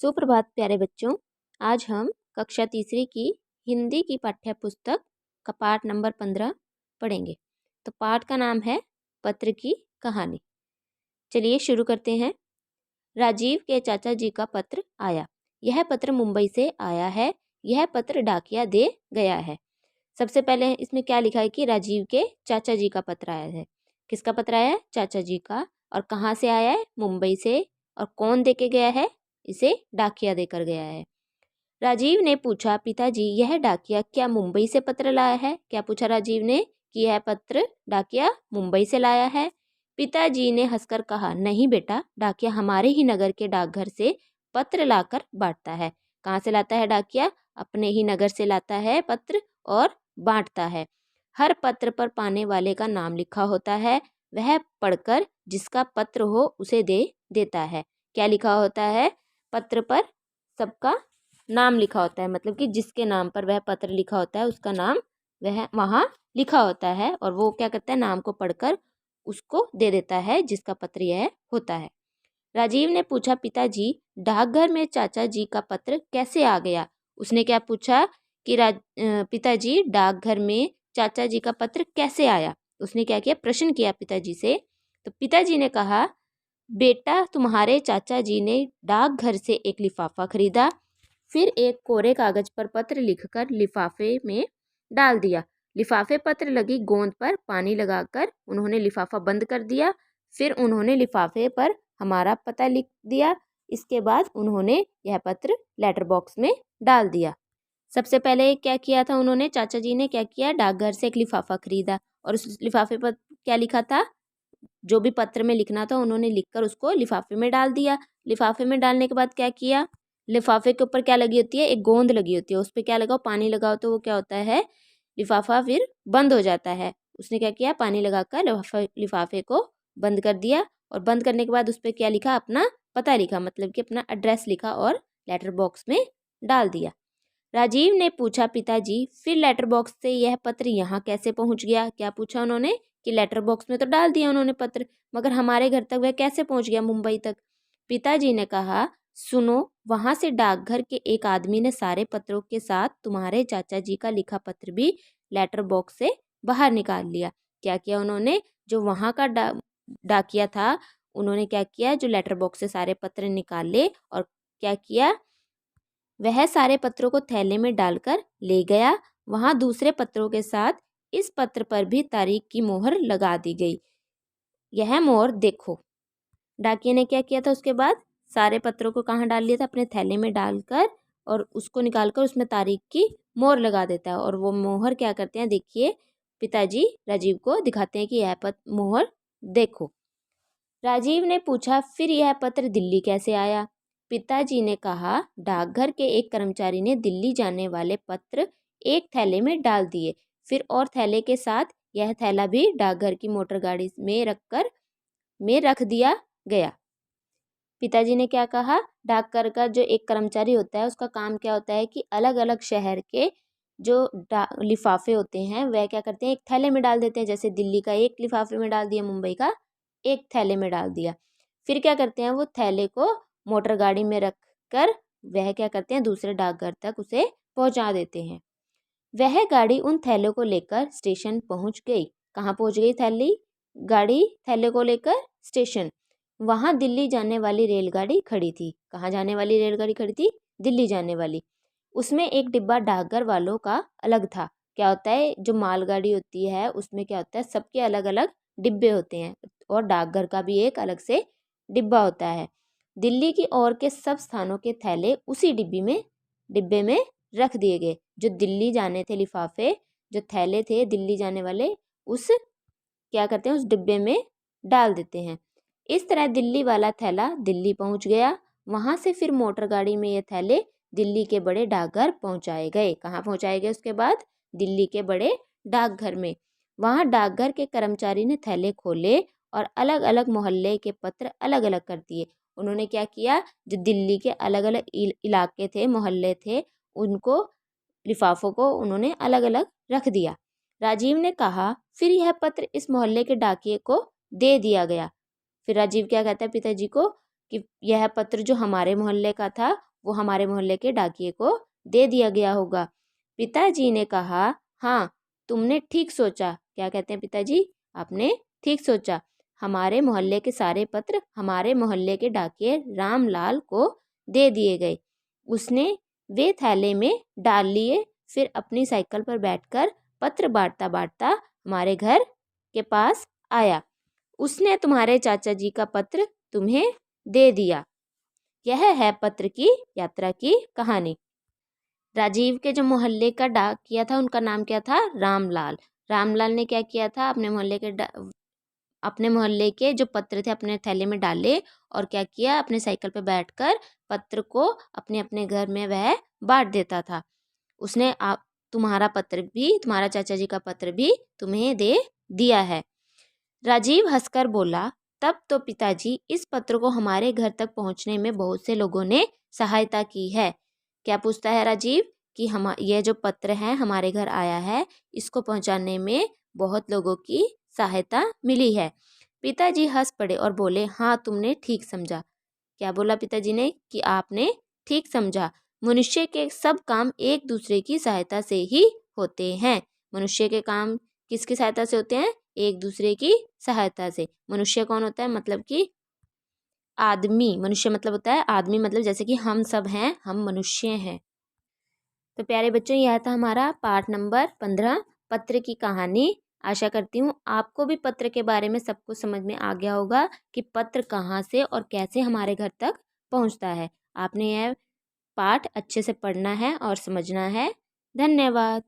सुप्रभात प्यारे बच्चों। आज हम कक्षा तीसरी की हिंदी की पाठ्य पुस्तक का पाठ नंबर 15 पढ़ेंगे। तो पाठ का नाम है पत्र की कहानी। चलिए शुरू करते हैं। राजीव के चाचा जी का पत्र आया। यह पत्र मुंबई से आया है। यह पत्र डाकिया दे गया है। सबसे पहले इसमें क्या लिखा है कि राजीव के चाचा जी का पत्र आया है। किसका पत्र आया है? चाचा जी का। और कहाँ से आया है? मुंबई से। और कौन दे के गया है? इसे डाकिया देकर गया है। राजीव ने पूछा, पिताजी यह डाकिया क्या मुंबई से पत्र लाया है? क्या पूछा राजीव ने कि यह पत्र डाकिया मुंबई से लाया है? पिताजी ने हंसकर कहा, नहीं बेटा, डाकिया हमारे ही नगर के डाकघर से पत्र लाकर बांटता है। कहाँ से लाता है डाकिया? अपने ही नगर से लाता है पत्र और बांटता है। हर पत्र पर पाने वाले का नाम लिखा होता है। वह पढ़कर जिसका पत्र हो उसे दे देता है। क्या लिखा होता है? पत्र पर सबका नाम लिखा होता है, मतलब कि जिसके नाम पर वह पत्र लिखा होता है उसका नाम वह वहाँ लिखा होता है और वो क्या करता है, नाम को पढ़कर उसको दे देता है जिसका पत्र यह होता है। राजीव ने पूछा, पिताजी डाकघर में चाचा जी का पत्र कैसे आ गया? उसने क्या पूछा कि पिताजी डाकघर में चाचा जी का पत्र कैसे आया? उसने क्या किया, प्रश्न किया पिताजी से। तो पिताजी ने कहा, बेटा तुम्हारे चाचा जी ने डाकघर से एक लिफाफा खरीदा, फिर एक कोरे कागज पर पत्र लिखकर लिफाफे में डाल दिया। लिफाफे पत्र लगी गोंद पर पानी लगाकर उन्होंने लिफाफा बंद कर दिया। फिर उन्होंने लिफाफे पर हमारा पता लिख दिया। इसके बाद उन्होंने यह पत्र लेटर बॉक्स में डाल दिया। सबसे पहले क्या किया था उन्होंने, चाचा जी ने क्या किया, डाकघर से एक लिफाफा खरीदा और उस लिफाफे पर क्या लिखा था, जो भी पत्र में लिखना था उन्होंने लिखकर उसको लिफाफे में डाल दिया। लिफाफे में डालने के बाद क्या किया, लिफाफे के ऊपर क्या लगी होती है, एक गोंद लगी होती है, उस पर क्या लगाओ, पानी लगाओ, तो वो क्या होता है, लिफाफा फिर बंद हो जाता है। उसने क्या किया, पानी लगाकर लिफाफे को बंद कर दिया और बंद करने के बाद उस पर क्या लिखा, अपना पता लिखा, मतलब कि अपना एड्रेस लिखा और लेटर बॉक्स में डाल दिया। राजीव ने पूछा, पिताजी फिर लेटर बॉक्स से यह पत्र यहाँ कैसे पहुँच गया? क्या पूछा उन्होंने कि लेटर बॉक्स में तो डाल दिया उन्होंने पत्र, मगर हमारे घर तक वह कैसे पहुँच गया, मुंबई तक? पिताजी ने कहा, सुनो, वहाँ से डाकघर के एक आदमी ने सारे पत्रों के साथ तुम्हारे चाचा जी का लिखा पत्र भी लेटर बॉक्स से बाहर निकाल लिया। क्या किया उन्होंने, जो वहाँ का डाकिया था, उन्होंने क्या किया, जो लेटर बॉक्स से सारे पत्र निकाल ले और क्या किया, वह सारे पत्रों को थैले में डालकर ले गया। वहां दूसरे पत्रों के साथ इस पत्र पर भी तारीख की मोहर लगा दी गई। यह मोहर देखो। डाकिया ने क्या किया था, उसके बाद सारे पत्रों को कहाँ डाल लिया था, अपने थैले में डालकर और उसको निकालकर उसमें तारीख की मोहर लगा देता है। और वो मोहर क्या करते हैं, देखिए, पिताजी राजीव को दिखाते हैं कि यह मोहर देखो। राजीव ने पूछा, फिर यह पत्र दिल्ली कैसे आया? पिताजी ने कहा, डाकघर के एक कर्मचारी ने दिल्ली जाने वाले पत्र एक थैले में डाल दिए, फिर और थैले के साथ यह थैला भी डाकघर की मोटर गाड़ी में रख दिया गया। पिताजी ने क्या कहा, डाकघर का जो एक कर्मचारी होता है उसका काम क्या होता है कि अलग अलग शहर के जो लिफाफे होते हैं वह क्या करते हैं, एक थैले में डाल देते हैं। जैसे दिल्ली का एक लिफाफे में डाल दिया, मुंबई का एक थैले में डाल दिया। फिर क्या करते हैं, वो थैले को मोटर गाड़ी में रख कर वह क्या करते हैं, दूसरे डाकघर तक उसे पहुंचा देते हैं। वह गाड़ी उन थैलों को लेकर स्टेशन पहुंच गई। कहाँ पहुंच गई गाड़ी थैले को लेकर स्टेशन। वहां दिल्ली जाने वाली रेलगाड़ी खड़ी थी। कहाँ जाने वाली रेलगाड़ी खड़ी थी? दिल्ली जाने वाली। उसमें एक डिब्बा डाकघर वालों का अलग था। क्या होता है, जो मालगाड़ी होती है उसमें क्या होता है, सबके अलग अलग डिब्बे होते हैं और डाकघर का भी एक अलग से डिब्बा होता है। दिल्ली की ओर के सब स्थानों के थैले उसी डिब्बे में रख दिए गए। जो दिल्ली जाने थे लिफाफे, जो थैले थे दिल्ली जाने वाले, उस क्या करते हैं, उस डिब्बे में डाल देते हैं। इस तरह दिल्ली वाला थैला दिल्ली पहुंच गया। वहां से फिर मोटर गाड़ी में ये थैले दिल्ली के बड़े डाकघर पहुंचाए गए। कहाँ पहुंचाए गए उसके बाद? दिल्ली के बड़े डाकघर में। वहां डाकघर के कर्मचारी ने थैले खोले और अलग अलग मोहल्ले के पत्र अलग अलग कर दिए। उन्होंने क्या किया, जो दिल्ली के अलग अलग इलाके थे, मोहल्ले थे, उनको लिफाफों को उन्होंने अलग अलग रख दिया। राजीव ने कहा, फिर यह पत्र इस मोहल्ले के डाकिये को दे दिया गया। फिर राजीव क्या कहता है पिताजी को कि यह पत्र जो हमारे मोहल्ले का था वो हमारे मोहल्ले के डाकिये को दे दिया गया होगा। पिताजी ने कहा, हाँ तुमने ठीक सोचा। क्या कहते हैं पिताजी? आपने ठीक सोचा। हमारे मोहल्ले के सारे पत्र हमारे मोहल्ले के डाकिये रामलाल को दे दिए गए। उसने वे थैले में डाल लिए, फिर अपनी साइकिल पर बैठकर पत्र बांटता बांटता हमारे घर के पास आया। उसने तुम्हारे चाचा जी का पत्र तुम्हें दे दिया। यह है पत्र की यात्रा की कहानी। राजीव के जो मोहल्ले का डाकिया था उनका नाम क्या था? रामलाल। रामलाल ने क्या किया था? अपने मोहल्ले के जो पत्र थे अपने थैले में डाले और क्या किया? अपने साइकिल पर बैठकर पत्र को अपने अपने घर में वह बांट देता था। उसने तुम्हारा पत्र भी, तुम्हारा चाचा जी का पत्र भी तुम्हें दे दिया है। राजीव हंसकर बोला, तब तो पिताजी इस पत्र को हमारे घर तक पहुंचने में बहुत से लोगों ने सहायता की है। क्या पूछता है राजीव? कि हम यह जो पत्र है हमारे घर आया है, इसको पहुंचाने में बहुत लोगों की सहायता मिली है। पिताजी हंस पड़े और बोले, हाँ तुमने ठीक समझा। क्या बोला पिताजी ने? कि आपने ठीक समझा। मनुष्य के सब काम एक दूसरे की सहायता से ही होते हैं। मनुष्य के काम किसकी सहायता से होते हैं? एक दूसरे की सहायता से। मनुष्य कौन होता है? मतलब कि आदमी। मनुष्य मतलब होता है आदमी, मतलब जैसे कि हम सब हैं, हम मनुष्य हैं। तो प्यारे बच्चों, यह था हमारा पाठ नंबर 15, पत्र की कहानी। आशा करती हूँ आपको भी पत्र के बारे में सब कुछ समझ में आ गया होगा कि पत्र कहाँ से और कैसे हमारे घर तक पहुँचता है। आपने यह पाठ अच्छे से पढ़ना है और समझना है। धन्यवाद।